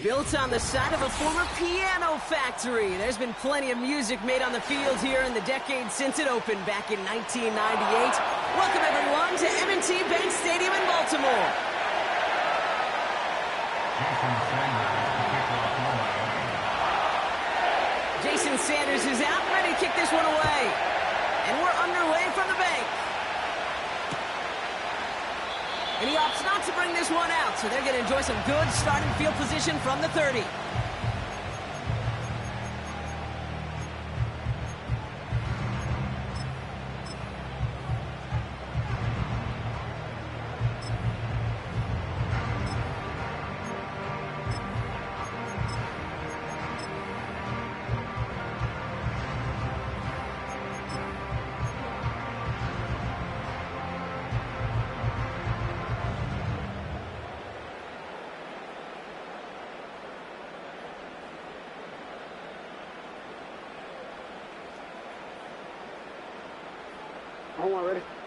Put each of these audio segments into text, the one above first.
Built on the side of a former piano factory, there's been plenty of music made on the field here in the decades since it opened back in 1998. Welcome, everyone, to M&T Bank Stadium in Baltimore. Jason Sanders is out, ready to kick this one away. And we're underway from the bank. And he opts not to bring this one out, so they're going to enjoy some good starting field position from the 30.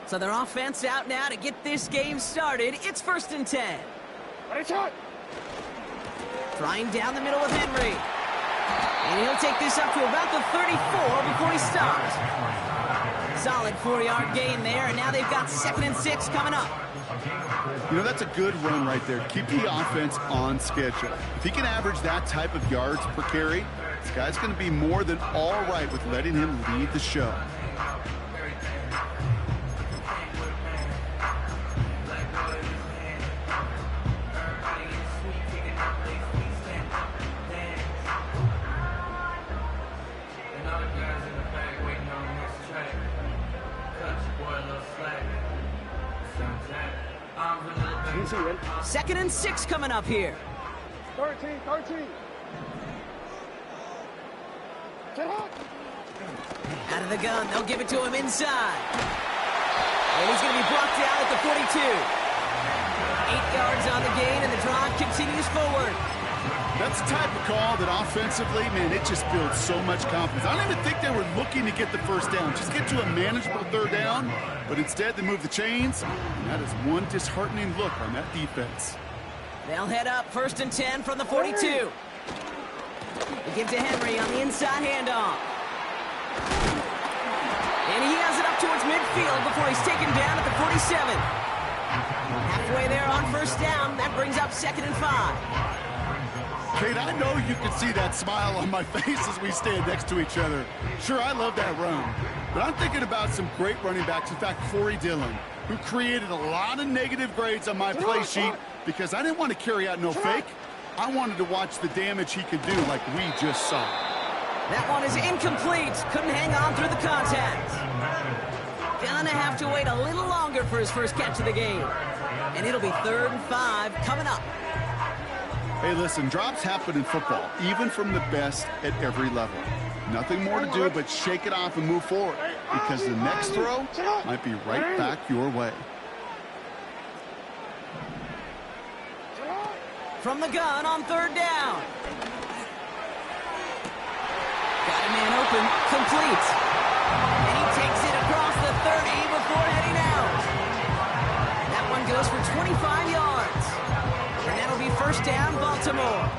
So their offense out now to get this game started. It's 1st and 10. Trying down the middle with Henry. And he'll take this up to about the 34 before he stops. Solid 4-yard gain there, and now they've got 2nd and 6 coming up. You know, that's a good run right there. Keep the offense on schedule. If he can average that type of yards per carry, this guy's going to be more than all right with letting him lead the show. Second and 6 coming up here. 13. Out of the gun, they'll give it to him inside. And he's going to be brought down at the 42. 8 yards on the gain, and the drive continues forward. That's the type of call that offensively, man, it just builds so much confidence. I don't even think they were looking to get the first down. Just get to a manageable 3rd down, but instead they move the chains, and that is one disheartening look on that defense. They'll head up 1st and 10 from the 42. They give to Henry on the inside handoff. And he has it up towards midfield before he's taken down at the 47. Halfway there on 1st down, that brings up 2nd and 5. Kate, I know you can see that smile on my face as we stand next to each other. Sure, I love that run, but I'm thinking about some great running backs. In fact, Corey Dillon, who created a lot of negative grades on my play sheet because I didn't want to carry out no fake. I wanted to watch the damage he could do like we just saw. That one is incomplete. Couldn't hang on through the contact. Gonna have to wait a little longer for his first catch of the game. And it'll be 3rd and 5 coming up. Hey, listen, drops happen in football, even from the best at every level. Nothing more to do but shake it off and move forward, because the next throw might be right back your way. From the gun on 3rd down. Got a man open, complete. And he takes it across the 30 before heading out. That one goes for 25 yards. And that'll be 1st down, Baltimore.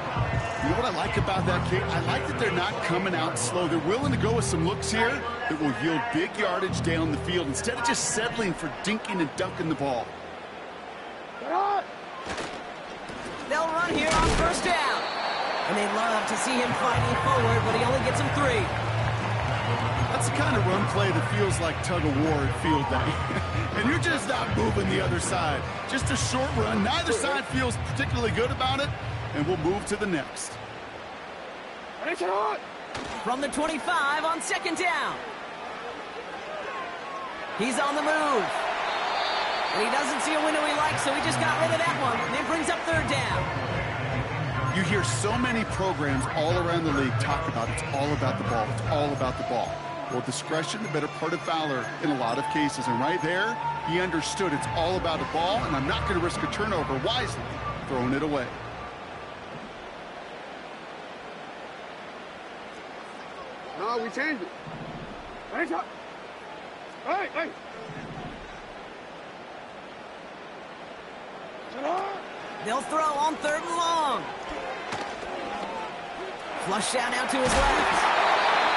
You know what I like about that, Kate? I like that they're not coming out slow. They're willing to go with some looks here that will yield big yardage down the field instead of just settling for dinking and dunking the ball. They'll run here on 1st down. And they'd love to see him fighting forward, but he only gets them 3. That's the kind of run play that feels like tug-of-war at field day. And you're just not moving the other side. Just a short run. Neither side feels particularly good about it, and we'll move to the next. From the 25 on 2nd down. He's on the move. And he doesn't see a window he likes, so he just got rid of that one. And it brings up 3rd down. You hear so many programs all around the league talk about it's all about the ball. It's all about the ball. Well, discretion, the better part of valor in a lot of cases. And right there, he understood it's all about the ball, and I'm not going to risk a turnover wisely, throwing it away. No, we changed it. Hey! They'll throw on 3rd and long. Flush out now to his left.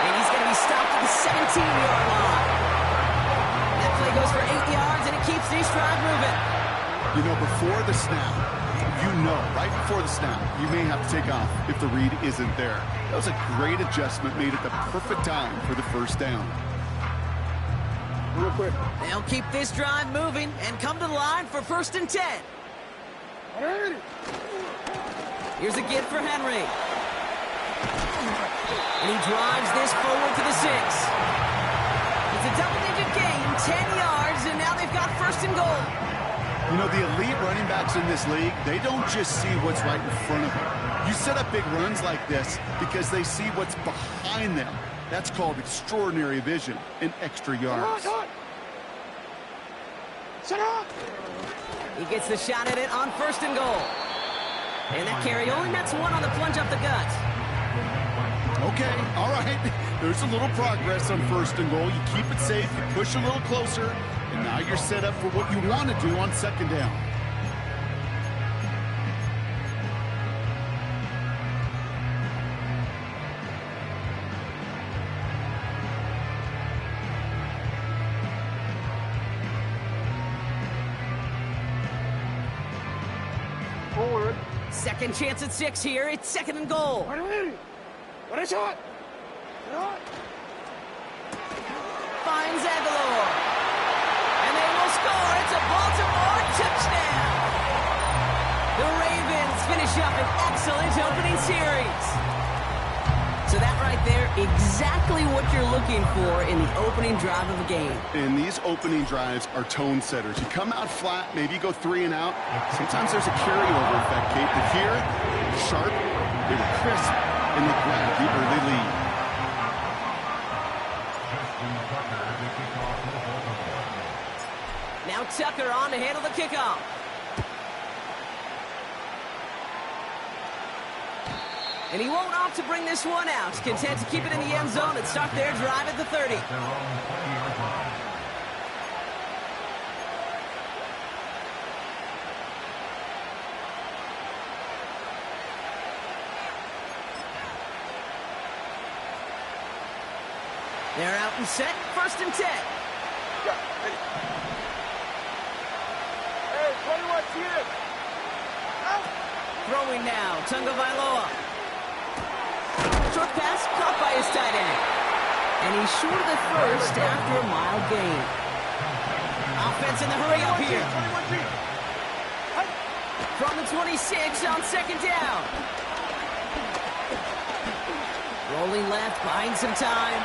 And he's going to be stopped at the 17-yard line. That play goes for 8 yards, and it keeps this drive moving. You know, before the snap, right before the snap, you may have to take off if the read isn't there. That was a great adjustment made at the perfect time for the first down. Real quick. They'll keep this drive moving and come to the line for 1st and 10. Here's a give for Henry. And he drives this forward to the 6. It's a double-digit gain, 10 yards, and now they've got 1st and goal. You know, the elite running backs in this league, they don't just see what's right in front of them. You set up big runs like this because they see what's behind them. That's called extraordinary vision and extra yards. Shut up! He gets the shot at it on 1st and goal. And that carry only nets 1 on the plunge up the gut. Okay, all right. There's a little progress on 1st and goal. You keep it safe, you push a little closer, and now you're set up for what you want to do on 2nd down. Forward. 2nd chance at 6 here. It's 2nd and goal. What a shot! Finds Aguilar. And they will score. It's a Baltimore touchdown. The Ravens finish up an excellent opening series. So that right there, exactly what you're looking for in the opening drive of a game. And these opening drives are tone setters. You come out flat, maybe you go 3 and out. Sometimes there's a carryover effect, Kate. But here, sharp, they were crisp, and they grabbed the early lead. Now Tucker on to handle the kickoff. And he won't opt to bring this one out. Content to keep it in the end zone and start their drive at the 30. They're out and set. 1st and 10. Hey, 21 here. Throwing now. Tunga Vailoa. Short pass caught by his tight end. And he's short of the 1st after a mild gain. Offense in the hurry up here. From the 26 on 2nd down. Rolling left, buying some time.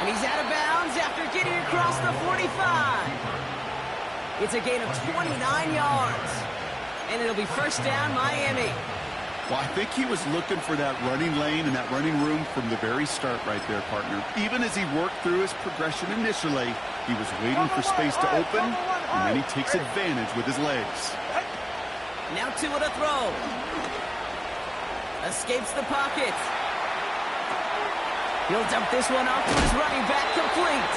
And he's out of bounds after getting across the 45. It's a gain of 29 yards. And it'll be 1st down, Miami. Well, I think he was looking for that running lane and that running room from the very start right there, partner. Even as he worked through his progression initially, he was waiting for space to open, and then he takes advantage with his legs. Now Tua to throw. Escapes the pocket. He'll dump this one off to his running back, complete.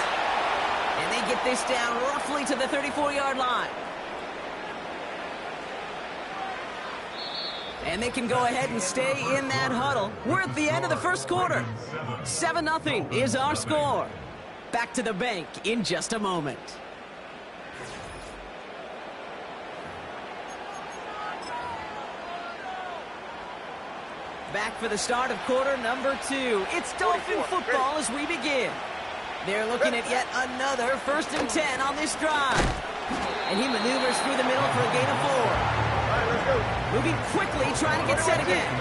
And they get this down roughly to the 34-yard line. And they can go ahead and stay in that huddle. We're at the end of the 1st quarter. 7-0 is our score. Back to the bank in just a moment. Back for the start of quarter number 2. It's Dolphin football as we begin. They're looking at yet another 1st and 10 on this drive. And he maneuvers through the middle for a gain of 4. Moving quickly, trying to get set again.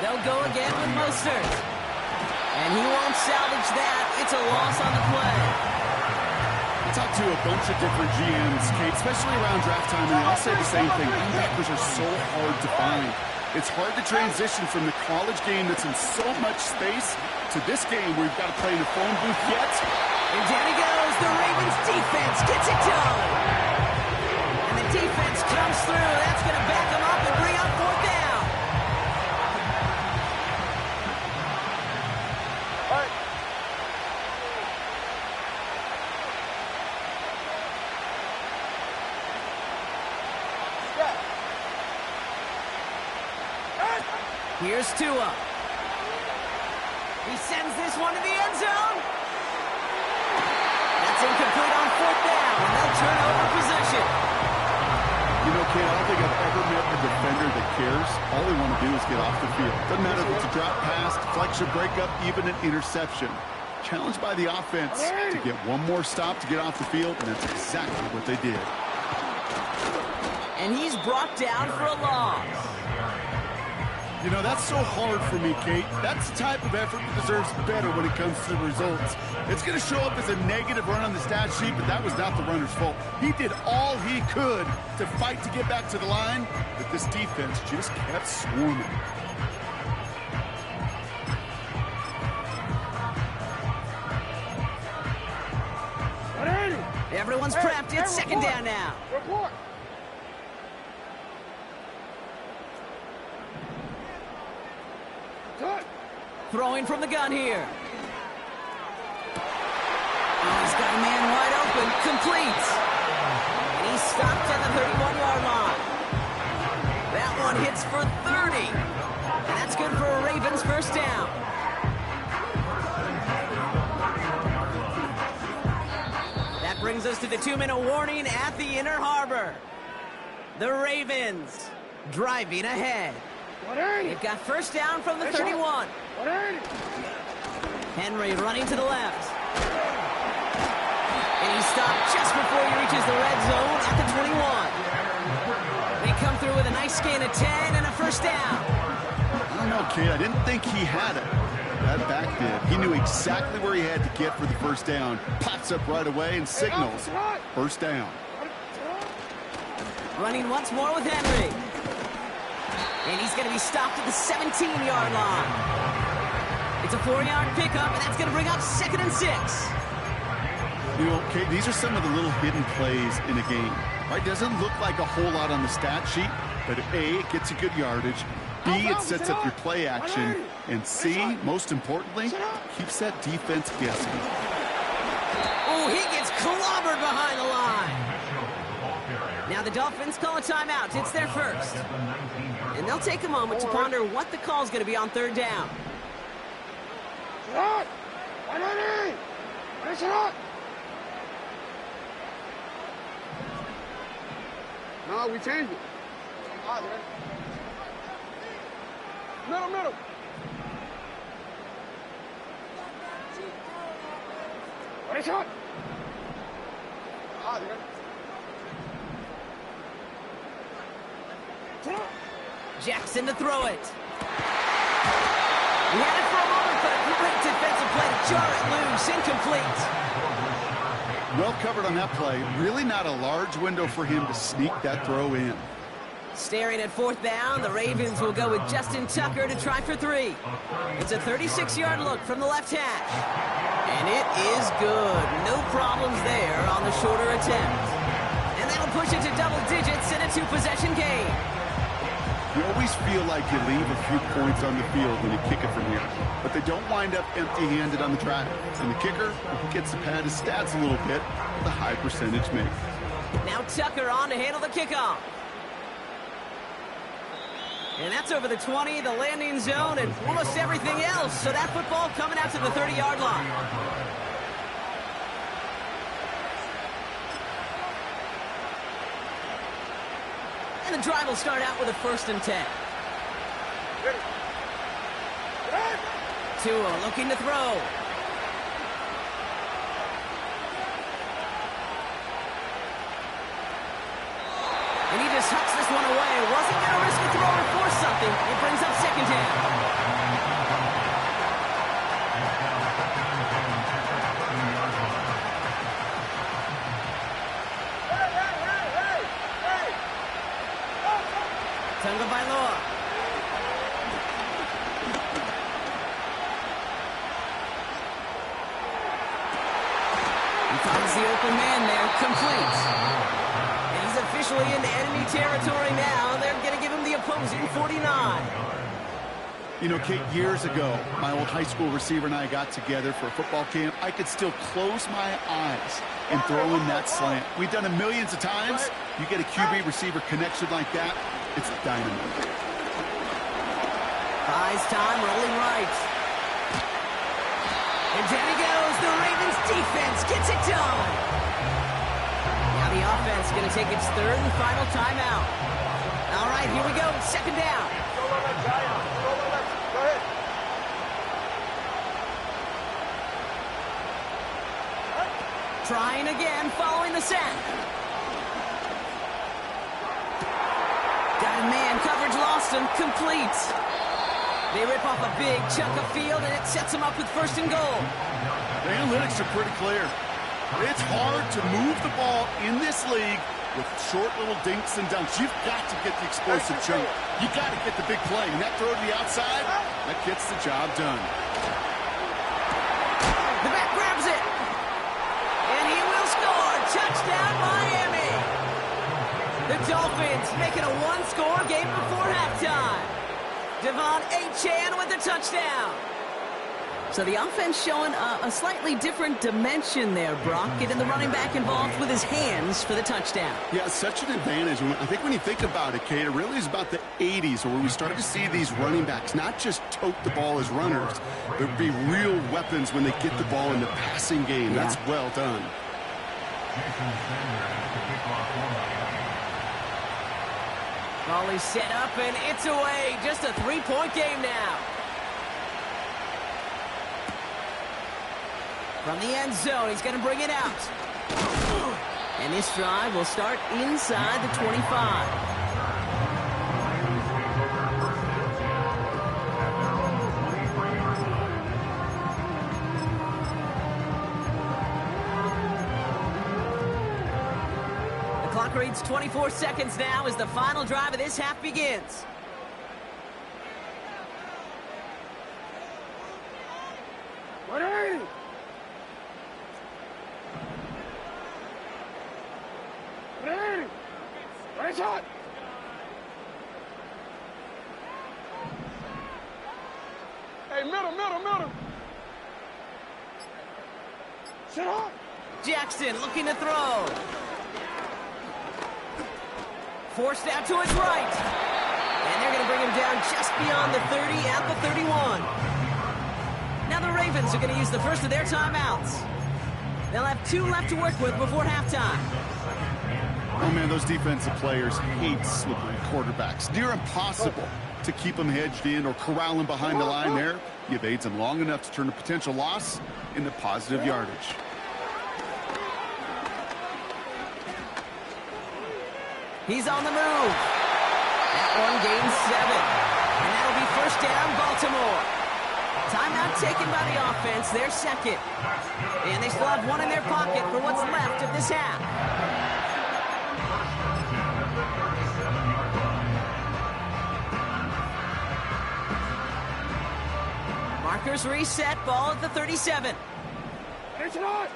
They'll go again with Mostert. And he won't salvage that. It's a loss on the play. I talked to a bunch of different GMs, Kate, especially around draft time, and they all say the same thing. Linebackers are so hard to find. It's hard to transition from the college game that's in so much space to this game where you've got to play in a phone booth yet. And down he goes. The Ravens defense gets it done. And the defense comes through. That's going to back them up and bring up 4th down. All right. Here's Tua. He sends this one to the end zone. That's incomplete on 4th down, and they'll turn over possession. You know, Kate, I don't think I've ever met a defender that cares. All they want to do is get off the field. Doesn't matter if it's a drop pass, deflection, breakup, even an interception. Challenged by the offense to get one more stop to get off the field, and that's exactly what they did. And he's brought down for a loss. You know, that's so hard for me, Kate. That's the type of effort that deserves better when it comes to the results. It's going to show up as a negative run on the stat sheet, but that was not the runner's fault. He did all he could to fight to get back to the line, but this defense just kept swarming. Everyone's prepped. It's 2nd down now. Report. Throwing from the gun here. Oh, he's got a man wide open. Complete. And he's stopped at the 31-yard line. That one hits for 30. And that's good for a Ravens 1st down. That brings us to the 2-minute warning at the Inner Harbor. The Ravens driving ahead. They've got 1st down from the 31. Henry running to the left. And he stopped just before he reaches the red zone at the 21. They come through with a nice gain of 10 and a 1st down. I don't know, kid. I didn't think he had it. That back did. He knew exactly where he had to get for the 1st down. Pops up right away and signals 1st down. Running once more with Henry. And he's going to be stopped at the 17-yard line. It's a 4-yard pickup, and that's going to bring up 2nd and 6. You know, Kate, these are some of the little hidden plays in a game. Right? Doesn't look like a whole lot on the stat sheet, but A, it gets you good yardage. B, it sets up your play action. And C, most importantly, keeps that defense guessing. Oh, he gets clobbered behind the line. Now the Dolphins call a timeout. It's their 1st. And they'll take a moment to ponder what the call is going to be on 3rd down. No, we changed it. Middle. Ready, shot. Jackson to throw it. He had it for a moment, but a great defensive play to jar it loose. Incomplete. Well covered on that play. Really not a large window for him to sneak that throw in. Staring at 4th down, the Ravens will go with Justin Tucker to try for 3. It's a 36-yard look from the left hash. And it is good. No problems there on the shorter attempt. And that'll push it to double digits in a 2-possession game. You always feel like you leave a few points on the field when you kick it from here. But they don't wind up empty-handed on the track. And the kicker gets to pad his stats a little bit with a high percentage make. Now Tucker on to handle the kickoff. And that's over the 20, the landing zone, and almost everything else. So that football coming out to the 30-yard line. And the drive will start out with a 1st and 10. Tua looking to throw. And he just hucks this one away. Wasn't going to risk a throw or force something. It brings up 2nd down. Tunga Bailoa. He finds the open man there. Complete. He's officially into enemy territory now. They're going to give him the opposing 49. You know, Kate, years ago, my old high school receiver and I got together for a football camp. I could still close my eyes and throw in that slant. We've done it millions of times. You get a QB receiver connection like that, it's dynamite. Buys time, rolling right. And down he goes. The Ravens defense gets it done. Now the offense going to take its third and final timeout. All right, here we go. Second down. Go ahead. Trying again, following the sack. Got a man, coverage lost him, complete. They rip off a big chunk of field, and it sets them up with first and goal. The analytics are pretty clear. It's hard to move the ball in this league with short little dinks and dunks. You've got to get the explosive chunk. You got to get the big play. And that throw to the outside, that gets the job done. The back grabs it. And he will score. Touchdown, Miami. The Dolphins make it a one-score game before halftime. Devon Achane with the touchdown. So the offense showing a slightly different dimension there, Brock, getting the running back involved with his hands for the touchdoam. Yeah, such an advantage. I think when you think about it, Kate, it really is about the 80s where we started to see these running backs not just tote the ball as runners, but be real weapons when they get the ball in the passing game. Yeah. That's well done. Ball is set up, and it's away. Just a three-point game now. From the end zone, he's going to bring it out. And this drive will start inside the 25. The clock reads 24 seconds now as the final drive of this half begins. Ready? Ready? Ready, shot. Hey, middle. Sit up. Jackson looking to throw. Forced out to his right. And they're going to bring him down just beyond the 30 at the 31. Now the Ravens are going to use the first of their timeouts. They'll have 2 left to work with before halftime. Oh, man, those defensive players hate slippery quarterbacks. Near impossible to keep them hedged in or corral them behind the line there. You evade them long enough to turn a potential loss into positive yardage. He's on the move. That one gains 7. And that'll be first down, Baltimore. Timeout taken by the offense, their second. And they still have one in their pocket for what's left of this half. Markers reset, ball at the 37. It's not.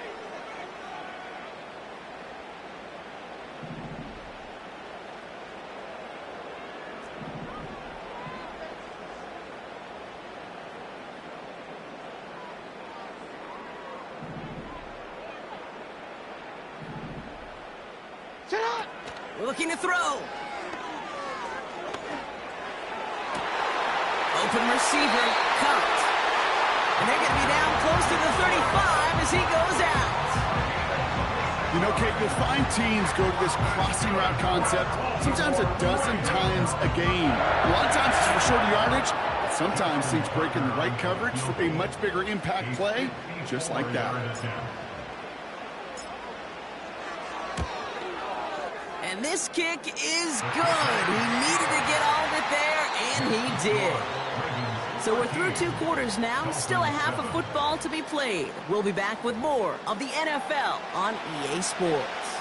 Looking to throw. Open receiver, caught. And they're going to be down close to the 35 as he goes out. You know, Kate, you'll find teams go to this crossing route concept sometimes a dozen times a game. A lot of times it's for shorter yardage, but sometimes teams break in the right coverage for a much bigger impact play, just like that. And this kick is good. He needed to get all of it there, and he did. So we're through 2 quarters now. Still a half of football to be played. We'll be back with more of the NFL on EA Sports.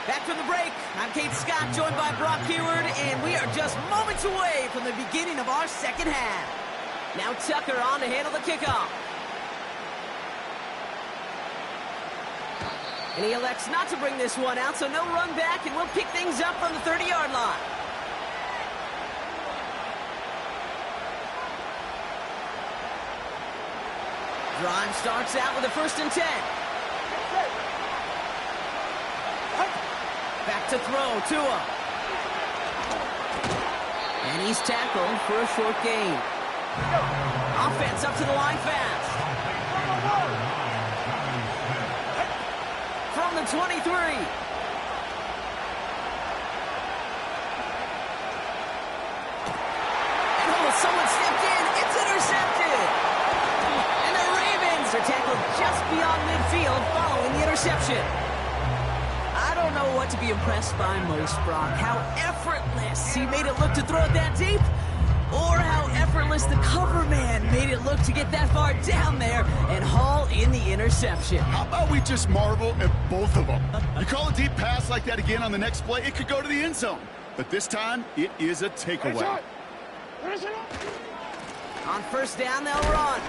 Back from the break, I'm Kate Scott, joined by Brock Huard, and we are just moments away from the beginning of our second half. Now Tucker on to handle the kickoff. And he elects not to bring this one out, so no run back, and we'll pick things up from the 30-yard line. Drive starts out with a 1st and 10. Back to throw, Tua. And he's tackled for a short gain. Offense up to the line fast. From the 23. And oh, someone stepped in. It's intercepted. And the Ravens are tackled just beyond midfield following the interception. I don't know what to be impressed by most, Brock. How effortless he made it look to throw it that deep, or how effortless the cover man made it look to get that far down there and haul in the interception. How about we just marvel at both of them? You call a deep pass like that again on the next play, it could go to the end zone. But this time, it is a takeaway. On first down, they'll run.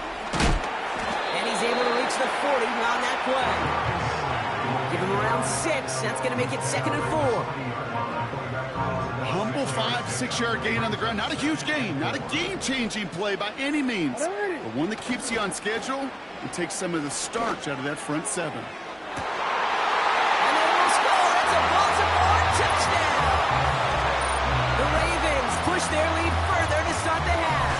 And he's able to reach the 40 on that play. Give him around 6. That's going to make it 2nd and 4. Humble 5-6 yard gain on the ground. Not a huge gain. Not a game-changing play by any means. But one that keeps you on schedule and takes some of the starch out of that front 7. And they will score. It's a Baltimore touchdown. The Ravens push their lead further to start the half.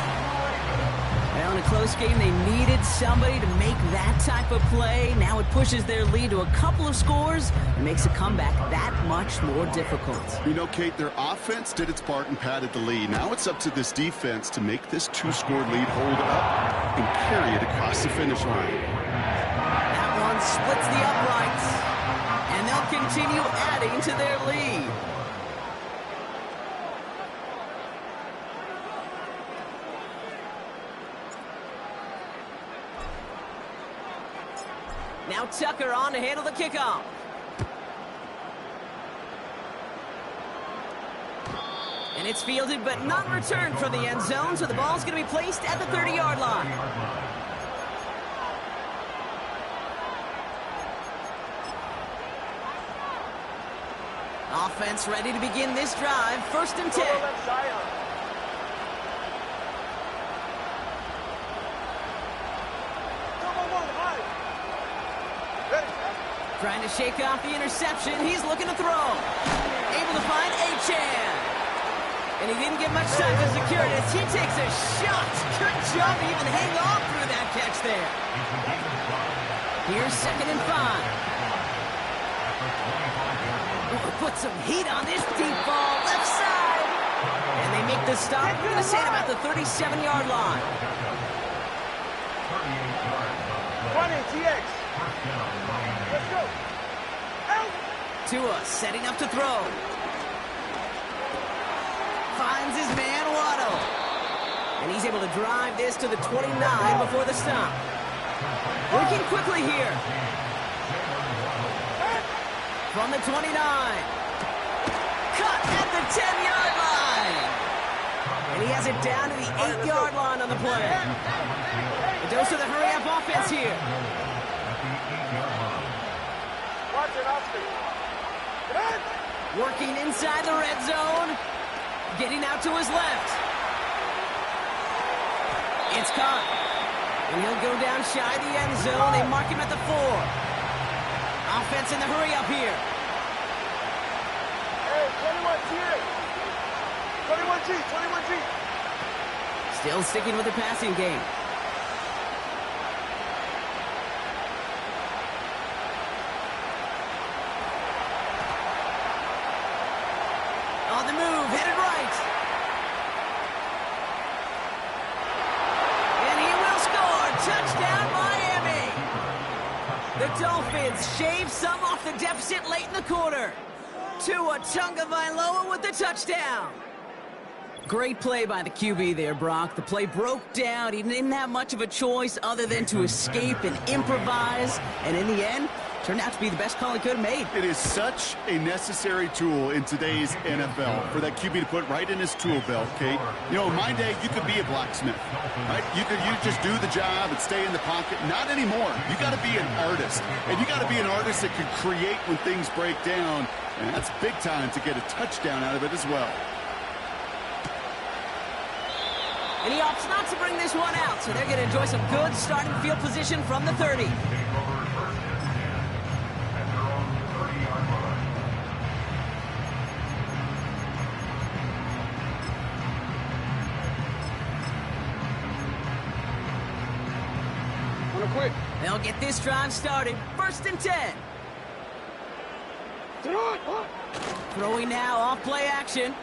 Well, in a close game, they needed somebody to make that type of play. Now it pushes their lead to a couple of scores and makes a comeback that much more difficult. You know, Kate, their offense did its part and padded the lead. Now it's up to this defense to make this 2-score lead hold up and carry it across the finish line. That one splits the uprights, and they'll continue adding to their lead. Now Tucker on to handle the kickoff. And it's fielded but not returned from the end zone, so the ball's going to be placed at the 30-yard line. Offense ready to begin this drive. 1st and 10. Trying to shake off the interception. He's looking to throw. Able to find Achane. And he didn't get much time to secure it as he takes a shot. Good job to even hang on through that catch there. Here's 2nd and 5. Put some heat on this deep ball. Left side. And they make the stop. We're going to say it about the 37-yard line. 20, TX. Let's go. Out. Tua setting up to throw. Finds his man Waddle. And he's able to drive this to the 29 before the stop. Working quickly here. From the 29. Cut at the 10-yard line. And he has it down to the 8-yard line on the play. A dose of the hurry-up offense here. Working inside the red zone. Getting out to his left. It's caught. And he'll go down shy of the end zone. They mark him at the 4. Offense in the hurry-up here. Hey, 21G. 21G. Still sticking with the passing game. On the move, headed right. And he will score. Touchdown, Miami. The Dolphins shave some off the deficit late in the quarter. Tua Tagovailoa with the touchdown. Great play by the QB there, Brock. The play broke down. He didn't have much of a choice other than to escape and improvise. And in the end, turned out to be the best call he could have made. It is such a necessary tool in today's NFL for that QB to put right in his tool belt, Kate. You know, in my day, you could be a blacksmith, right? You just do the job and stay in the pocket. Not anymore. You got to be an artist. And you got to be an artist that can create when things break down. And that's big time to get a touchdown out of it as well. And he opts not to bring this one out, so they're going to enjoy some good starting field position from the 30. quick. They'll get this drive started. 1st and 10. Throwing now off play action.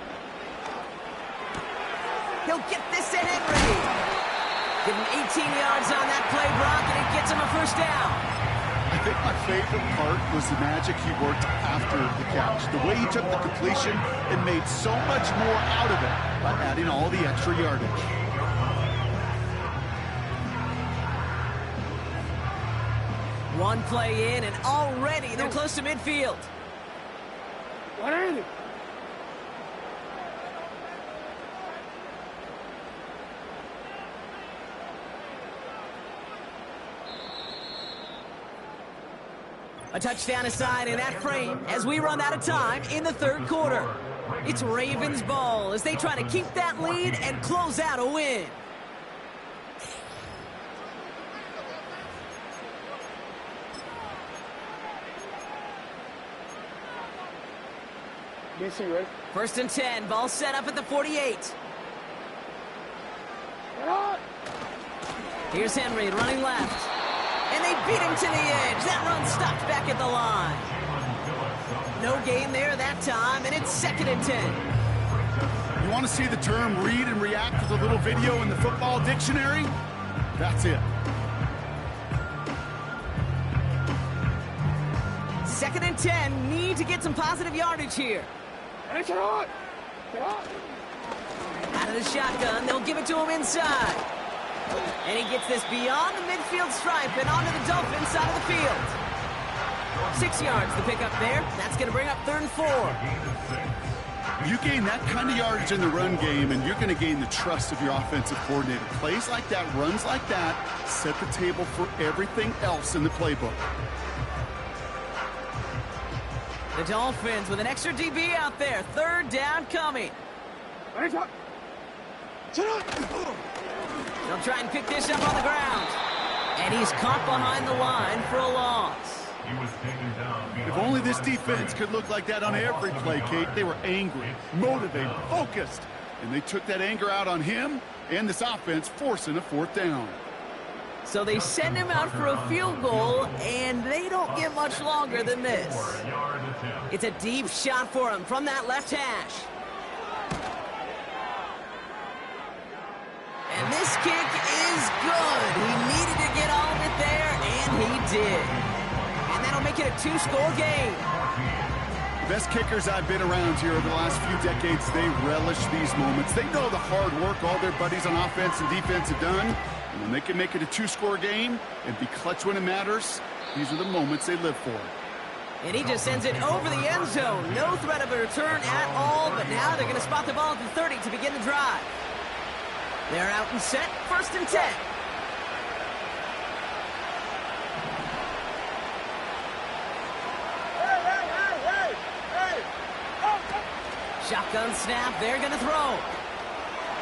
He'll get this to Henry. Give him 18 yards on that play, Brock, and it gets him a 1st down. I think my favorite part was the magic he worked after the catch. The way he took the completion and made so much more out of it by adding all the extra yardage. One play in, and already they're close to midfield. A touchdown aside in that frame as we run out of time in the 3rd quarter. It's Ravens ball as they try to keep that lead and close out a win. BC, ready? 1st and 10, ball set up at the 48. Here's Henry running left. And they beat him to the edge. That run stopped back at the line. No gain there that time, and it's 2nd and 10. You want to see the term read and react with a little video in the football dictionary? That's it. 2nd and 10, need to get some positive yardage here. Out of the shotgun, they'll give it to him inside. And he gets this beyond the midfield stripe and onto the Dolphins side of the field. 6 yards to pick up there. That's going to bring up 3rd and 4. You gain that kind of yardage in the run game, and you're going to gain the trust of your offensive coordinator. Plays like that, runs like that, set the table for everything else in the playbook. The Dolphins with an extra DB out there. 3rd down coming. They'll try and pick this up on the ground. And he's caught behind the line for a loss. If only this defense could look like that on every play, Kate. They were angry, motivated, focused. And they took that anger out on him and this offense, forcing a 4th down. So they send him out for a field goal, and they don't get much longer than this. It's a deep shot for him from that left hash. And this kick is good. He needed to get all of it there, and he did. And that'll make it a 2-score game. The best kickers I've been around here over the last few decades, they relish these moments. They know the hard work all their buddies on offense and defense have done. And when they can make it a 2-score game and be clutch when it matters, these are the moments they live for. And he just sends it over the end zone. No threat of a return at all, but now they're going to spot the ball at the 30 to begin the drive. They're out and set, 1st and 10. Shotgun snap, they're going to throw.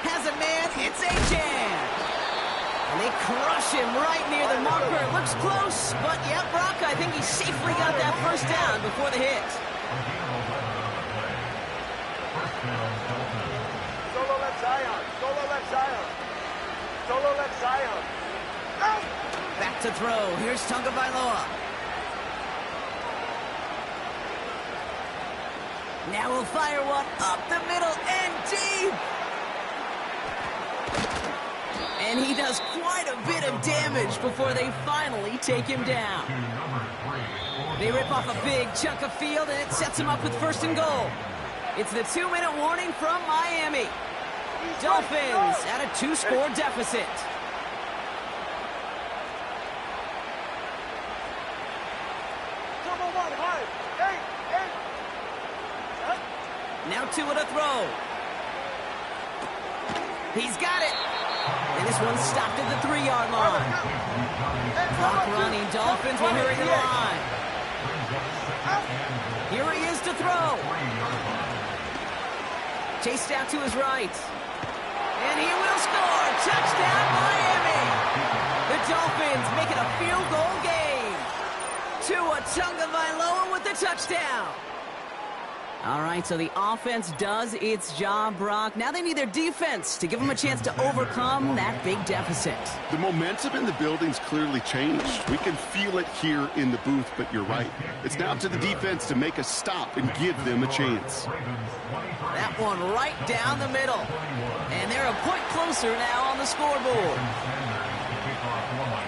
Has a man, it's Achane. And they crush him right near the marker. Looks close, but yeah, Brock, I think he safely got that 1st down before the hit. Solo left Zion. Solo left Zion. Solo left Zion. Back to throw. Here's Tagovailoa. Now we'll fire one up the middle and deep. And he does quite a bit of damage before they finally take him down. They rip off a big chunk of field, and it sets him up with 1st and goal. It's the 2-minute warning from Miami. Dolphins at a 2-score deficit. Now 2 at a throw. He's got it. And this one stopped at the 3-yard line. Clock running. Dolphins will hurry the line. Here he is to throw. Chased out to his right. And he will score. Touchdown, Miami. The Dolphins make it a field goal game. Tua Tagovailoa with the touchdown. All right, so the offense does its job, Brock. Now they need their defense to give them a chance to overcome that big deficit. The momentum in the building's clearly changed. We can feel it here in the booth, but you're right. It's now up to the defense to make a stop and give them a chance. That one right down the middle. And they're a point closer now on the scoreboard.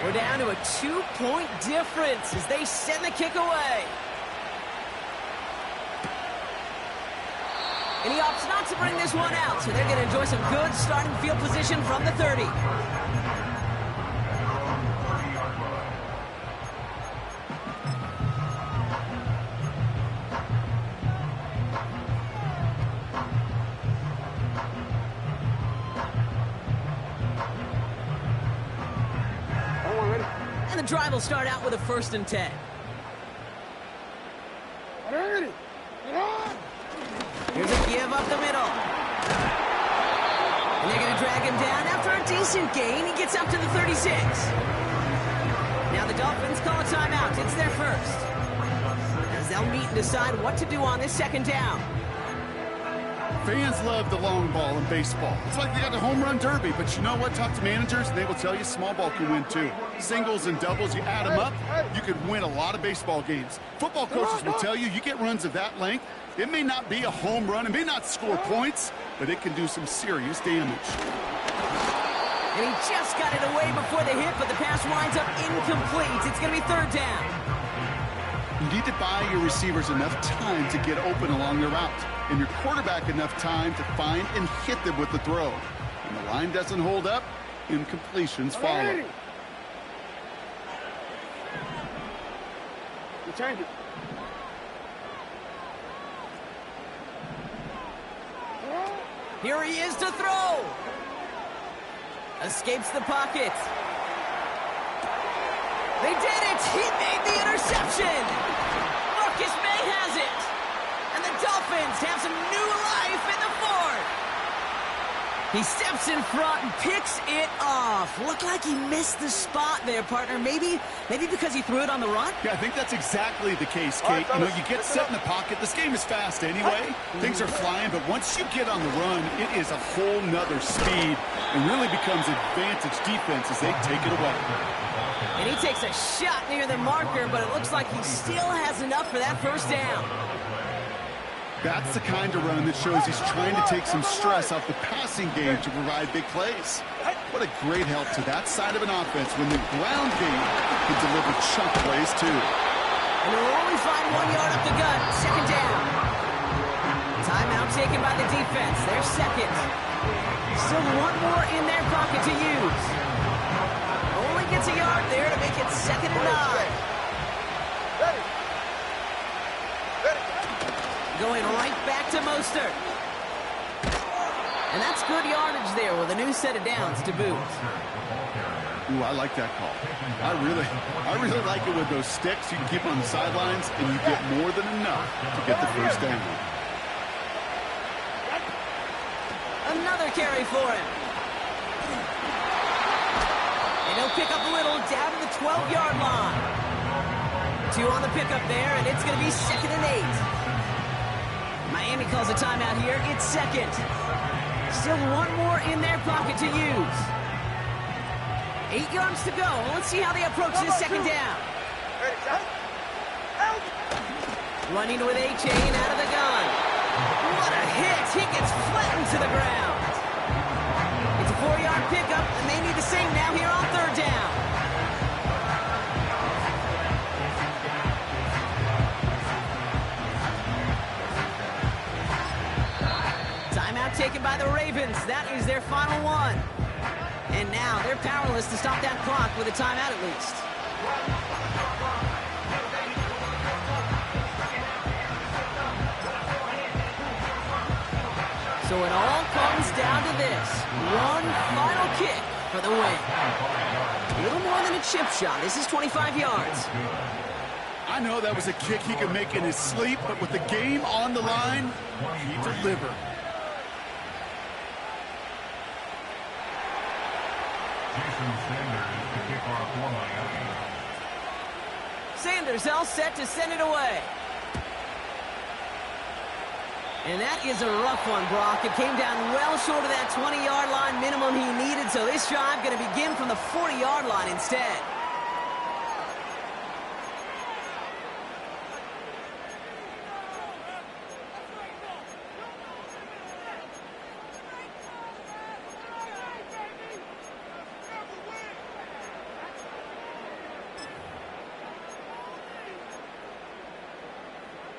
We're down to a 2-point difference as they send the kick away. And he opts not to bring this one out, so they're going to enjoy some good starting field position from the 30. And the drive will start out with a 1st and 10. Here's a give up the middle. And they're going to drag him down. After a decent gain, he gets up to the 36. Now the Dolphins call a timeout. It's their first. As they'll meet and decide what to do on this 2nd down. Fans love the long ball in baseball. It's like they got the home run derby, but you know what? Talk to managers, and they will tell you small ball can win too. Singles and doubles, you add them up, you could win a lot of baseball games. Football coaches will tell you, you get runs of that length, it may not be a home run, it may not score points, but it can do some serious damage. And he just got it away before the hit, but the pass winds up incomplete. It's going to be 3rd down. You need to buy your receivers enough time to get open along their route, and your quarterback enough time to find and hit them with the throw. When the line doesn't hold up, incompletions follow. Change it. Here he is to throw. Escapes the pocket. They did it! He made the interception! Marcus May has it! And the Dolphins have some new life in the 4th! He steps in front and picks it off. Looked like he missed the spot there, partner. Maybe because he threw it on the run? Yeah, I think that's exactly the case, Kate. You know, you get set in the pocket. This game is fast anyway. Things are flying, but once you get on the run, it is a whole nother speed and really becomes advantage defense as they take it away. And he takes a shot near the marker, but it looks like he still has enough for that 1st down. That's the kind of run that shows he's trying to take some stress off the passing game to provide big plays. What a great help to that side of an offense when the ground game can deliver chunk plays too. And they'll only find 1 yard up the gut. 2nd down. Timeout taken by the defense. Their 2nd. Still 1 more in their pocket to use. Only gets a yard there to make it 2nd and 9. Going right back to Mostert. And that's good yardage there with a new set of downs to boot. Ooh, I like that call. I really like it with those sticks. You can keep on the sidelines, and you get more than enough to get the 1st down. Another carry for him. And he'll pick up a little down to the 12-yard line. 2 on the pickup there, and it's going to be 2nd and 8. Miami calls a timeout here. It's 2nd. Still 1 more in their pocket to use. 8 yards to go. Let's see how they approach this 2nd down. Running with A-Chain out of the gun. What a hit. He gets flattened to the ground. It's a 4-yard pickup, and they need the same now here on 3rd down. Taken by the Ravens. That is their final one. And now they're powerless to stop that clock with a timeout at least. So it all comes down to this. One final kick for the win. A little more than a chip shot. This is 25 yards. I know that was a kick he could make in his sleep, but with the game on the line, he delivered. Sanders all set to send it away. And that is a rough one, Brock. It came down well short of that 20-yard line minimum he needed, so this drive going to begin from the 40-yard line instead.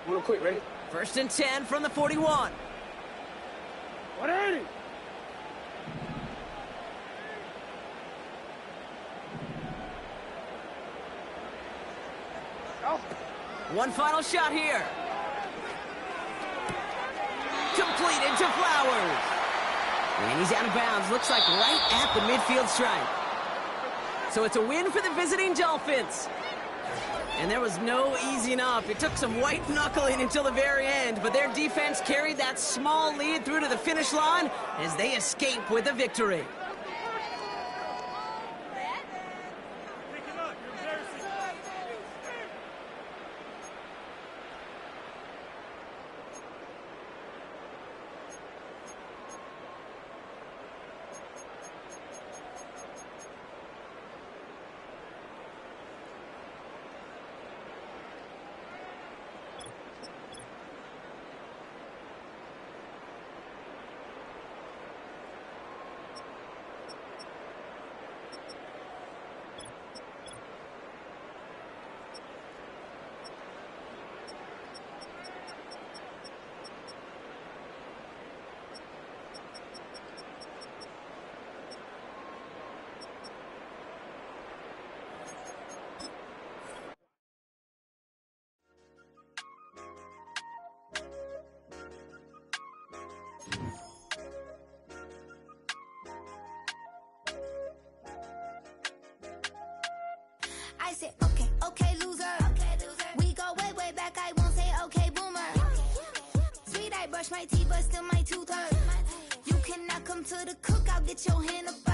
Real quick, ready? First and 10 from the 41. 180. Go. One final shot here. Completed to Flowers. And he's out of bounds. Looks like right at the midfield stripe. So it's a win for the visiting Dolphins. And there was no easing up. It took some white knuckling until the very end, but their defense carried that small lead through to the finish line as they escape with a victory. I said, okay, okay, loser. We go way, way back. I won't say, okay, boomer. Sweet, I brush my teeth, but still my tooth hurt. You cannot come to the cookout, get your hand up.